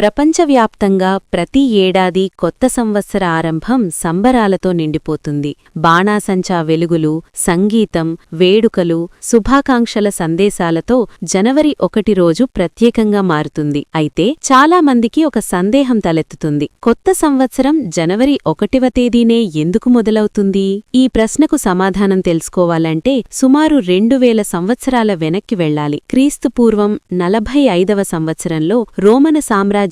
ప్రపంచవ్యాప్తంగా ప్రతి ఏడాది కొత్త సంవత్సర ఆరంభం సంబరాలతో నిండిపోతుంది. బాణాసంచా వెలుగులు, సంగీతం, వేడుకలు, శుభాకాంక్షల సందేశాలతో జనవరి 1 రోజు ప్రత్యేకంగా మారుతుంది. అయితే చాలా మందికి ఒక సందేహం తలెత్తుతుంది. కొత్త సంవత్సరం జనవరి 1వ తేదీనే ఎందుకు మొదలవుతుంది? ఈ ప్రశ్నకు సమాధానం తెలుసుకోవాలంటే సుమారు 2000 సంవత్సరాల వెనక్కి వెళ్లాలి. క్రీస్తుపూర్వం 45వ సంవత్సరంలో రోమన సామ్రాజ్యాధిపతి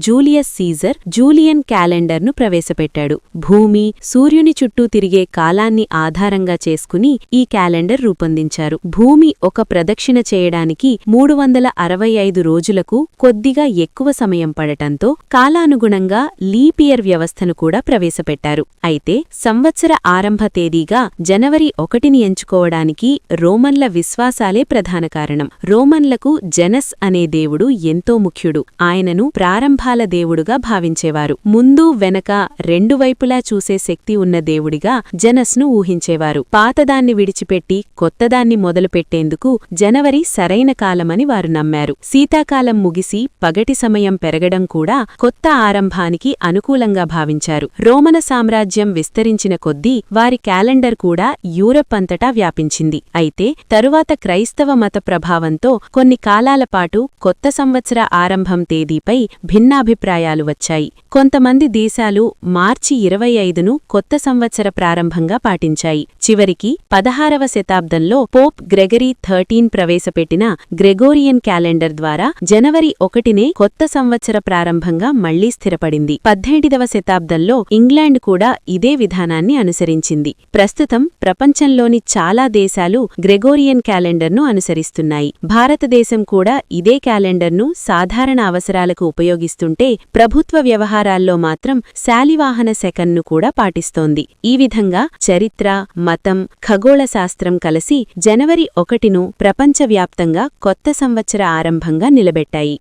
జూలియస్ సీజర్ జూలియన్ క్యాలెండర్ను ప్రవేశపెట్టాడు. భూమి, సూర్యుని చుట్టూ తిరిగే కాలాన్ని ఆధారంగా చేసుకుని ఈ క్యాలెండర్ రూపొందించారు. భూమి ఒక ప్రదక్షిణ చేయడానికి 365 రోజులకు కొద్దిగా ఎక్కువ సమయం పడటంతో కాలానుగుణంగా లీప్ ఇయర్ వ్యవస్థను కూడా ప్రవేశపెట్టారు. అయితే సంవత్సర ఆరంభ తేదీగా జనవరి 1ని ఎంచుకోవడానికి రోమన్ల విశ్వాసాలే ప్రధాన కారణం. రోమన్లకు జనస్ అనే దేవుడు ఎంతో ముఖ్యుడు. ఆయనను ప్రారంభాల దేవుడుగా భావించేవారు. ముందు వెనక రెండు వైపులా చూసే శక్తి ఉన్న దేవుడిగా జనస్ను ఊహించేవారు. పాతదాన్ని విడిచిపెట్టి కొత్తదాన్ని మొదలుపెట్టేందుకు జనవరి సరైన కాలమని వారు నమ్మారు. శీతాకాలం ముగిసి పగటి సమయం పెరగడం కూడా కొత్త ఆరంభానికి అనుకూలంగా భావించారు. రోమన సామ్రాజ్యం విస్తరించిన కొద్దీ వారి క్యాలెండర్ కూడా యూరప్ అంతటా వ్యాపించింది. అయితే తరువాత క్రైస్తవ మత ప్రభావంతో కొన్ని కాలాల పాటు కొత్త సంవత్సర ఆరంభం తేదీపై భిన్నాభిప్రాయాలు వచ్చాయి. కొంతమంది దేశాలు మార్చి 25ను కొత్త సంవత్సర ప్రారంభంగా పాటించాయి. చివరికి 16వ శతాబ్దంలో పోప్ గ్రెగరీ 13 ప్రవేశపెట్టిన గ్రెగోరియన్ క్యాలెండర్ ద్వారా జనవరి 1నే కొత్త సంవత్సర ప్రారంభంగా మళ్లీ స్థిరపడింది. 18వ శతాబ్దంలో ఇంగ్లాండ్ కూడా ఇదే విధానాన్ని అనుసరించింది. ప్రస్తుతం ప్రపంచంలోని చాలా దేశాలు గ్రెగోరియన్ క్యాలెండర్ను అనుసరిస్తున్నాయి. భారతదేశం కూడా ఇదే క్యాలెండర్ను సాధారణ అవసరాలకు ఉపయోగిస్తుంటే ప్రభుత్వ వ్యవహారాల్లో మాత్రం శాలివాహన శకన్ను కూడా పాటిస్తోంది. ఈ విధంగా చరిత్ర, మతం, ఖగోళశాస్త్రం కలిసి జనవరి 1ను ప్రపంచవ్యాప్తంగా కొత్త సంవత్సర ఆరంభంగా నిలబెట్టాయి.